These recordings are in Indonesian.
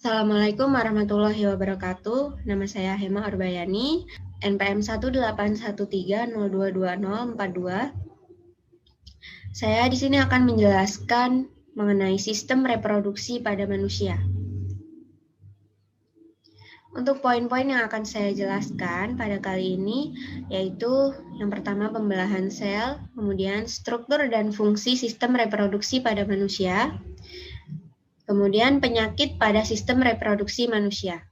Assalamualaikum warahmatullahi wabarakatuh. Nama saya Hema Urbayani, NPM 18130222042. Saya di sini akan menjelaskan mengenai sistem reproduksi pada manusia. Untuk poin-poin yang akan saya jelaskan pada kali ini, yaitu yang pertama pembelahan sel, kemudian struktur dan fungsi sistem reproduksi pada manusia, kemudian penyakit pada sistem reproduksi manusia.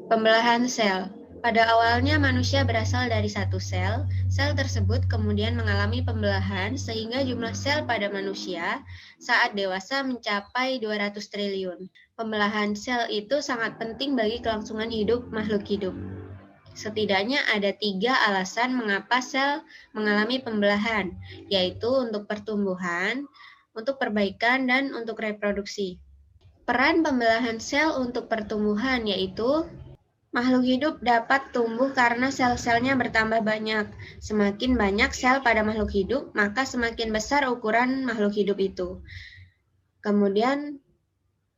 Pembelahan sel. Pada awalnya manusia berasal dari satu sel. Sel tersebut kemudian mengalami pembelahan sehingga jumlah sel pada manusia saat dewasa mencapai 200 triliun. Pembelahan sel itu sangat penting bagi kelangsungan hidup makhluk hidup. Setidaknya ada 3 alasan mengapa sel mengalami pembelahan, yaitu untuk pertumbuhan, untuk perbaikan, dan untuk reproduksi. Peran pembelahan sel untuk pertumbuhan yaitu makhluk hidup dapat tumbuh karena sel-selnya bertambah banyak. Semakin banyak sel pada makhluk hidup, maka semakin besar ukuran makhluk hidup itu. Kemudian,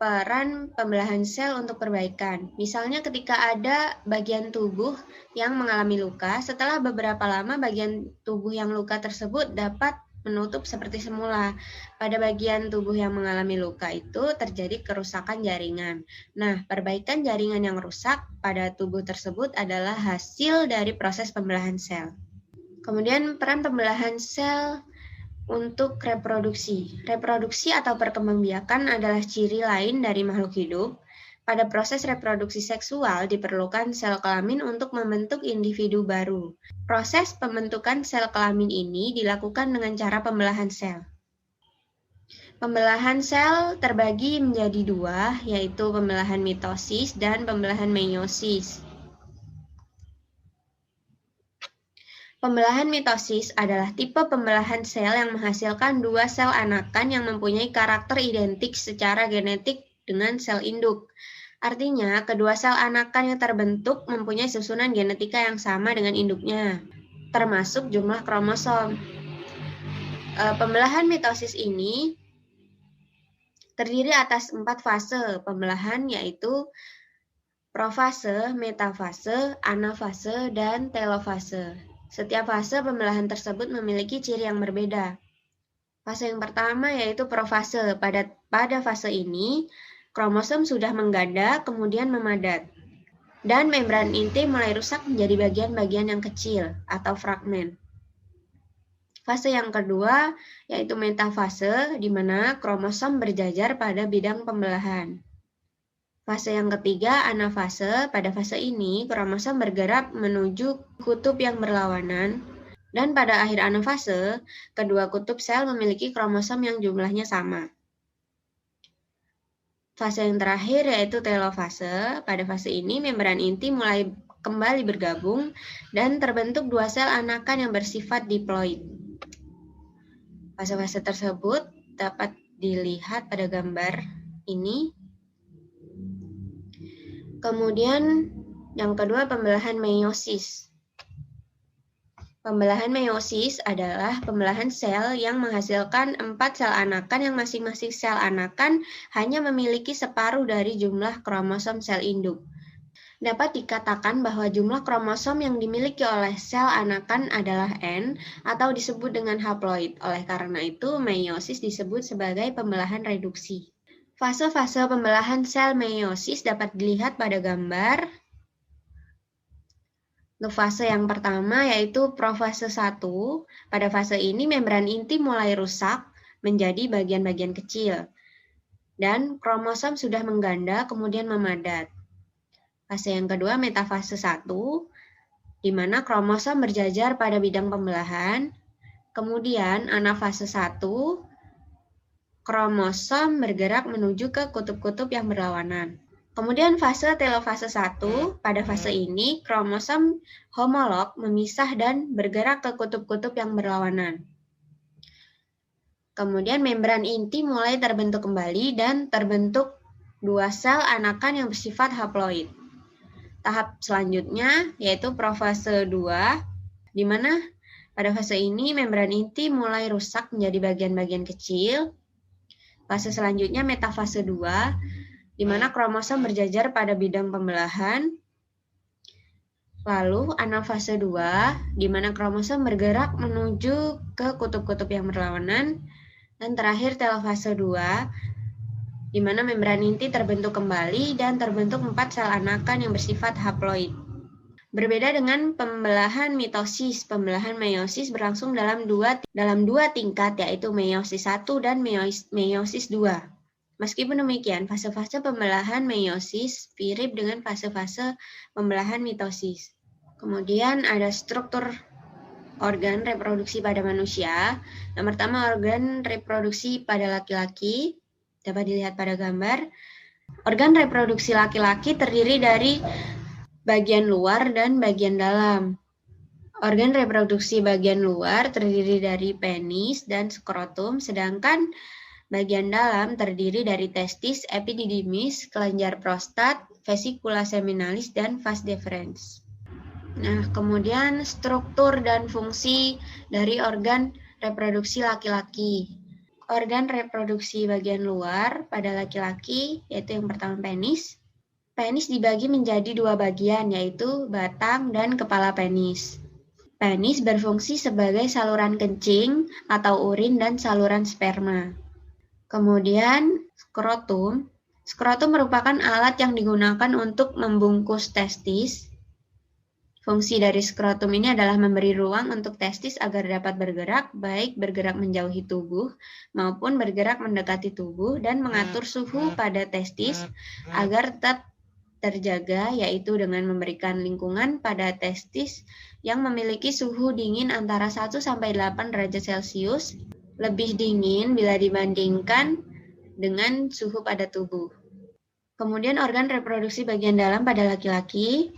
peran pembelahan sel untuk perbaikan. Misalnya ketika ada bagian tubuh yang mengalami luka, setelah beberapa lama bagian tubuh yang luka tersebut dapat menutup seperti semula. Pada bagian tubuh yang mengalami luka itu terjadi kerusakan jaringan. Nah, perbaikan jaringan yang rusak pada tubuh tersebut adalah hasil dari proses pembelahan sel. Kemudian peran pembelahan sel untuk reproduksi. Reproduksi atau perkembangbiakan adalah ciri lain dari makhluk hidup. Pada proses reproduksi seksual diperlukan sel kelamin untuk membentuk individu baru. Proses pembentukan sel kelamin ini dilakukan dengan cara pembelahan sel. Pembelahan sel terbagi menjadi 2, yaitu pembelahan mitosis dan pembelahan meiosis. Pembelahan mitosis adalah tipe pembelahan sel yang menghasilkan 2 sel anakan yang mempunyai karakter identik secara genetik dengan sel induk. Artinya, kedua sel anakan yang terbentuk mempunyai susunan genetika yang sama dengan induknya, termasuk jumlah kromosom. Pembelahan mitosis ini terdiri atas 4 fase pembelahan, yaitu profase, metafase, anafase, dan telofase. Setiap fase pembelahan tersebut memiliki ciri yang berbeda. Fase yang pertama yaitu profase. Pada fase ini, kromosom sudah mengganda, kemudian memadat. Dan membran inti mulai rusak menjadi bagian-bagian yang kecil atau fragmen. Fase yang kedua yaitu metafase, di mana kromosom berjajar pada bidang pembelahan. Fase yang ketiga, anafase. Pada fase ini, kromosom bergerak menuju kutub yang berlawanan. Dan pada akhir anafase, kedua kutub sel memiliki kromosom yang jumlahnya sama. Fase yang terakhir yaitu telofase. Pada fase ini, membran inti mulai kembali bergabung dan terbentuk 2 sel anakan yang bersifat diploid. Fase-fase tersebut dapat dilihat pada gambar ini. Kemudian yang kedua, pembelahan meiosis. Pembelahan meiosis adalah pembelahan sel yang menghasilkan 4 sel anakan yang masing-masing sel anakan hanya memiliki separuh dari jumlah kromosom sel induk. Dapat dikatakan bahwa jumlah kromosom yang dimiliki oleh sel anakan adalah N atau disebut dengan haploid. Oleh karena itu, meiosis disebut sebagai pembelahan reduksi. Fase-fase pembelahan sel meiosis dapat dilihat pada gambar. Untuk fase yang pertama yaitu profase 1. Pada fase ini membran inti mulai rusak menjadi bagian-bagian kecil. Dan kromosom sudah mengganda kemudian memadat. Fase yang kedua metafase 1, di mana kromosom berjajar pada bidang pembelahan. Kemudian anafase 1, kromosom bergerak menuju ke kutub-kutub yang berlawanan. Kemudian fase telofase 1, pada fase ini kromosom homolog memisah dan bergerak ke kutub-kutub yang berlawanan. Kemudian membran inti mulai terbentuk kembali dan terbentuk 2 sel anakan yang bersifat haploid. Tahap selanjutnya yaitu profase 2, di mana pada fase ini membran inti mulai rusak menjadi bagian-bagian kecil. Fase selanjutnya metafase 2, di mana kromosom berjajar pada bidang pembelahan. Lalu anafase 2, di mana kromosom bergerak menuju ke kutub-kutub yang berlawanan. Dan terakhir telofase 2, di mana membran inti terbentuk kembali dan terbentuk 4 sel anakan yang bersifat haploid. Berbeda dengan pembelahan mitosis, pembelahan meiosis berlangsung dalam dua tingkat, yaitu meiosis 1 dan meiosis 2. Meskipun demikian, fase-fase pembelahan meiosis mirip dengan fase-fase pembelahan mitosis. Kemudian ada struktur organ reproduksi pada manusia. Yang pertama, organ reproduksi pada laki-laki, dapat dilihat pada gambar. Organ reproduksi laki-laki terdiri dari bagian luar dan bagian dalam. Organ reproduksi bagian luar terdiri dari penis dan skrotum, sedangkan bagian dalam terdiri dari testis, epididymis, kelenjar prostat, vesikula seminalis, dan vas deferens. Nah, kemudian struktur dan fungsi dari organ reproduksi laki-laki. Organ reproduksi bagian luar pada laki-laki, yaitu yang pertama penis. Penis dibagi menjadi dua bagian, yaitu batang dan kepala penis. Penis berfungsi sebagai saluran kencing atau urin dan saluran sperma. Kemudian skrotum. Skrotum merupakan alat yang digunakan untuk membungkus testis. Fungsi dari skrotum ini adalah memberi ruang untuk testis agar dapat bergerak, baik bergerak menjauhi tubuh maupun bergerak mendekati tubuh, dan mengatur suhu pada testis agar tetap terjaga, yaitu dengan memberikan lingkungan pada testis yang memiliki suhu dingin antara 1-8 derajat Celcius, lebih dingin bila dibandingkan dengan suhu pada tubuh. Kemudian organ reproduksi bagian dalam pada laki-laki,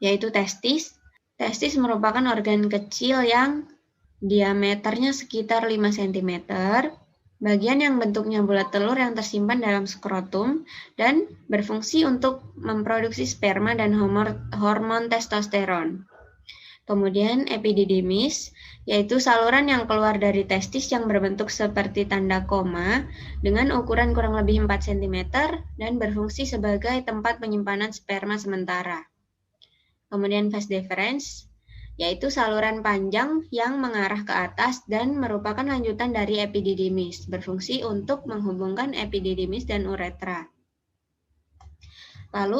yaitu testis. Testis merupakan organ kecil yang diameternya sekitar 5 cm, bagian yang bentuknya bulat telur yang tersimpan dalam skrotum dan berfungsi untuk memproduksi sperma dan hormon testosteron. Kemudian epididymis, yaitu saluran yang keluar dari testis yang berbentuk seperti tanda koma dengan ukuran kurang lebih 4 cm dan berfungsi sebagai tempat penyimpanan sperma sementara. Kemudian vas deferens, yaitu saluran panjang yang mengarah ke atas dan merupakan lanjutan dari epididymis, berfungsi untuk menghubungkan epididymis dan uretra. Lalu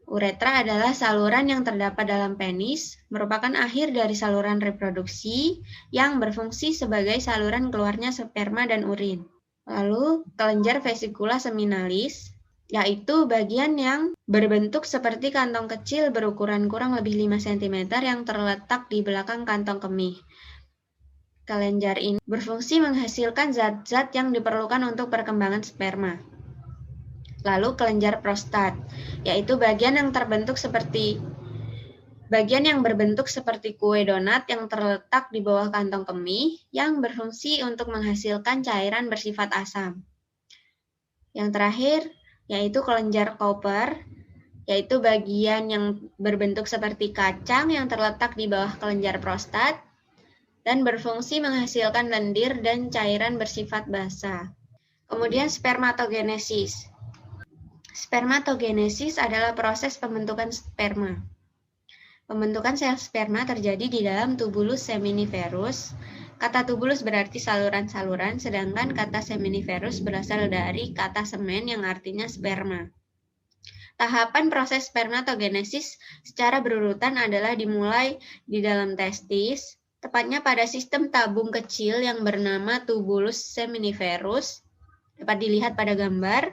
uretra adalah saluran yang terdapat dalam penis, merupakan akhir dari saluran reproduksi yang berfungsi sebagai saluran keluarnya sperma dan urin. Lalu kelenjar vesikula seminalis, yaitu bagian yang berbentuk seperti kantong kecil berukuran kurang lebih 5 cm yang terletak di belakang kantong kemih. Kelenjar ini berfungsi menghasilkan zat-zat yang diperlukan untuk perkembangan sperma. Lalu kelenjar prostat, yaitu bagian yang berbentuk seperti kue donat yang terletak di bawah kantong kemih yang berfungsi untuk menghasilkan cairan bersifat asam. Yang terakhir, yaitu kelenjar Cooper, yaitu bagian yang berbentuk seperti kacang yang terletak di bawah kelenjar prostat dan berfungsi menghasilkan lendir dan cairan bersifat basah. Kemudian spermatogenesis. Spermatogenesis adalah proses pembentukan sperma. Pembentukan sel sperma terjadi di dalam tubulus seminiferus. Kata tubulus berarti saluran-saluran, sedangkan kata seminiferus berasal dari kata semen yang artinya sperma. Tahapan proses spermatogenesis secara berurutan adalah dimulai di dalam testis, tepatnya pada sistem tabung kecil yang bernama tubulus seminiferus. Dapat dilihat pada gambar.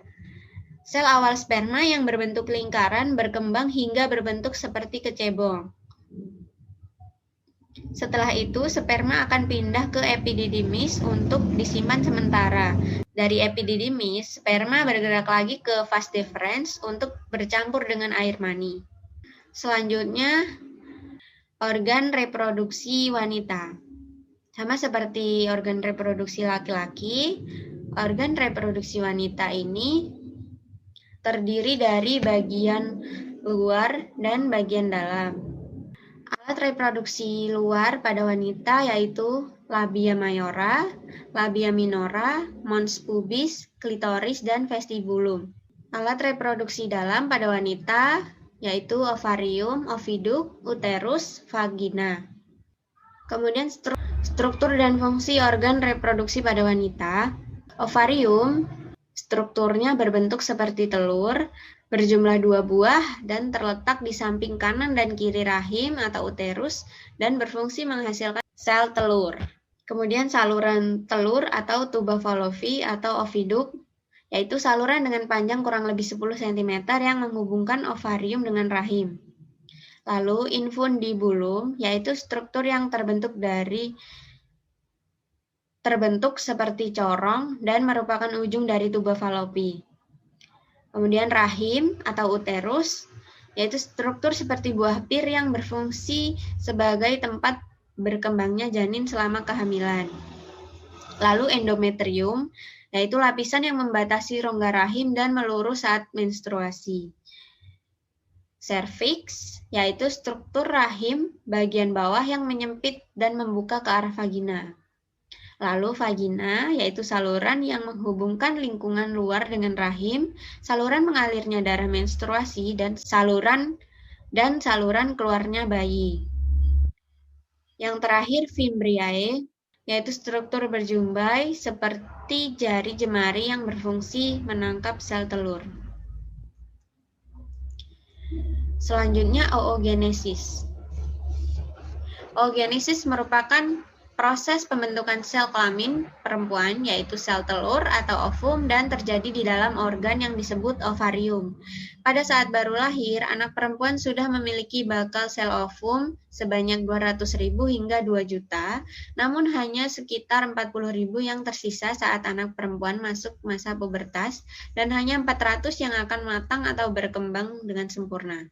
Sel awal sperma yang berbentuk lingkaran berkembang hingga berbentuk seperti kecebong. Setelah itu, sperma akan pindah ke epididymis untuk disimpan sementara. Dari epididymis, sperma bergerak lagi ke vas deferens untuk bercampur dengan air mani. Selanjutnya, organ reproduksi wanita. Sama seperti organ reproduksi laki-laki, organ reproduksi wanita ini terdiri dari bagian luar dan bagian dalam. Alat reproduksi luar pada wanita yaitu labia mayora, labia minora, mons pubis, klitoris, dan vestibulum. Alat reproduksi dalam pada wanita yaitu ovarium, oviduk, uterus, vagina. Kemudian struktur dan fungsi organ reproduksi pada wanita. Ovarium strukturnya berbentuk seperti telur, berjumlah 2 buah dan terletak di samping kanan dan kiri rahim atau uterus dan berfungsi menghasilkan sel telur. Kemudian saluran telur atau tuba fallopi atau oviduk, yaitu saluran dengan panjang kurang lebih 10 cm yang menghubungkan ovarium dengan rahim. Lalu infundibulum, yaitu struktur yang terbentuk seperti corong dan merupakan ujung dari tuba fallopi. Kemudian rahim atau uterus, yaitu struktur seperti buah pir yang berfungsi sebagai tempat berkembangnya janin selama kehamilan. Lalu endometrium, yaitu lapisan yang membatasi rongga rahim dan melurus saat menstruasi. Cervix, yaitu struktur rahim bagian bawah yang menyempit dan membuka ke arah vagina. Lalu vagina, yaitu saluran yang menghubungkan lingkungan luar dengan rahim, saluran mengalirnya darah menstruasi, dan saluran keluarnya bayi. Yang terakhir fimbriae, yaitu struktur berjumbai seperti jari jemari yang berfungsi menangkap sel telur. Selanjutnya oogenesis. Oogenesis merupakan proses pembentukan sel kelamin perempuan, yaitu sel telur atau ovum, dan terjadi di dalam organ yang disebut ovarium. Pada saat baru lahir, anak perempuan sudah memiliki bakal sel ovum sebanyak 200.000 hingga 2 juta, namun hanya sekitar 40.000 yang tersisa saat anak perempuan masuk masa pubertas, dan hanya 400 yang akan matang atau berkembang dengan sempurna.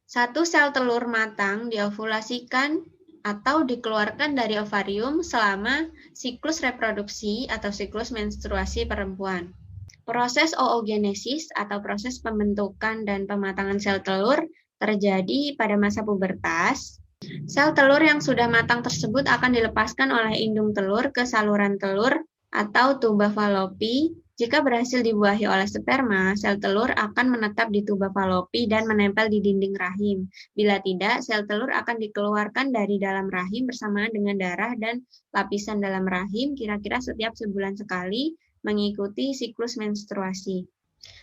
Satu sel telur matang diovulasikan atau dikeluarkan dari ovarium selama siklus reproduksi atau siklus menstruasi perempuan. Proses oogenesis atau proses pembentukan dan pematangan sel telur terjadi pada masa pubertas. Sel telur yang sudah matang tersebut akan dilepaskan oleh indung telur ke saluran telur atau tuba fallopi. Jika berhasil dibuahi oleh sperma, sel telur akan menetap di tuba fallopi dan menempel di dinding rahim. Bila tidak, sel telur akan dikeluarkan dari dalam rahim bersamaan dengan darah dan lapisan dalam rahim kira-kira setiap sebulan sekali, mengikuti siklus menstruasi.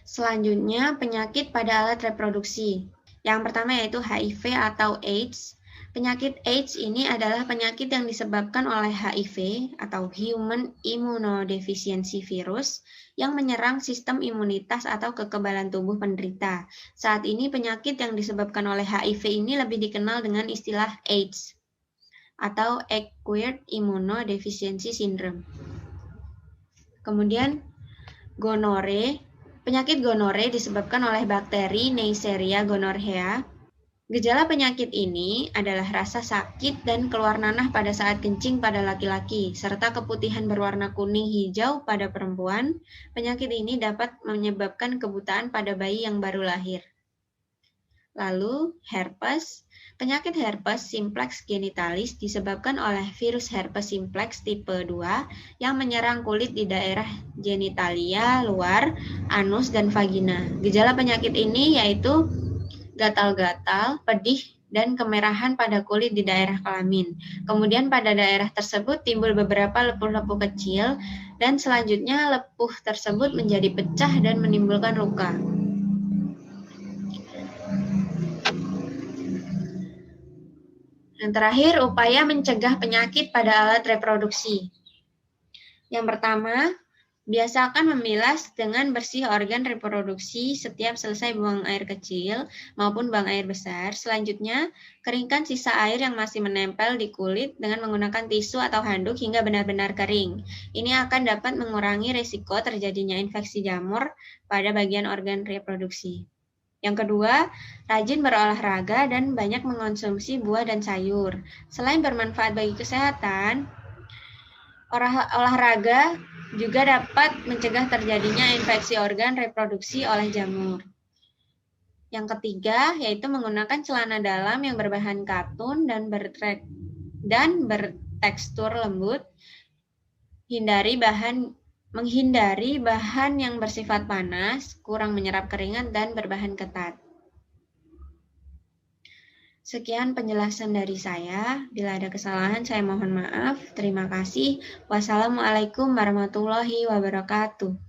Selanjutnya, penyakit pada alat reproduksi. Yang pertama yaitu HIV atau AIDS. Penyakit AIDS ini adalah penyakit yang disebabkan oleh HIV atau Human Immunodeficiency Virus yang menyerang sistem imunitas atau kekebalan tubuh penderita. Saat ini penyakit yang disebabkan oleh HIV ini lebih dikenal dengan istilah AIDS atau Acquired Immunodeficiency Syndrome. Kemudian gonore. Penyakit gonore disebabkan oleh bakteri Neisseria gonorrhea. Gejala penyakit ini adalah rasa sakit dan keluar nanah pada saat kencing pada laki-laki, serta keputihan berwarna kuning hijau pada perempuan. Penyakit ini dapat menyebabkan kebutaan pada bayi yang baru lahir. Lalu, herpes. Penyakit herpes simplex genitalis disebabkan oleh virus herpes simplex tipe 2 yang menyerang kulit di daerah genitalia luar, anus, dan vagina. Gejala penyakit ini yaitu gatal-gatal, pedih, dan kemerahan pada kulit di daerah kelamin. Kemudian pada daerah tersebut timbul beberapa lepuh-lepuh kecil, dan selanjutnya lepuh tersebut menjadi pecah dan menimbulkan luka. Yang terakhir, upaya mencegah penyakit pada alat reproduksi. Yang pertama, biasakan memilas dengan bersih organ reproduksi setiap selesai buang air kecil maupun buang air besar. Selanjutnya, keringkan sisa air yang masih menempel di kulit dengan menggunakan tisu atau handuk hingga benar-benar kering. Ini akan dapat mengurangi risiko terjadinya infeksi jamur pada bagian organ reproduksi. Yang kedua, rajin berolahraga dan banyak mengonsumsi buah dan sayur. Selain bermanfaat bagi kesehatan, olahraga juga dapat mencegah terjadinya infeksi organ reproduksi oleh jamur. Yang ketiga, yaitu menggunakan celana dalam yang berbahan katun dan bertekstur lembut. menghindari bahan yang bersifat panas, kurang menyerap keringat, dan berbahan ketat. Sekian penjelasan dari saya. Bila ada kesalahan, saya mohon maaf. Terima kasih. Wassalamualaikum warahmatullahi wabarakatuh.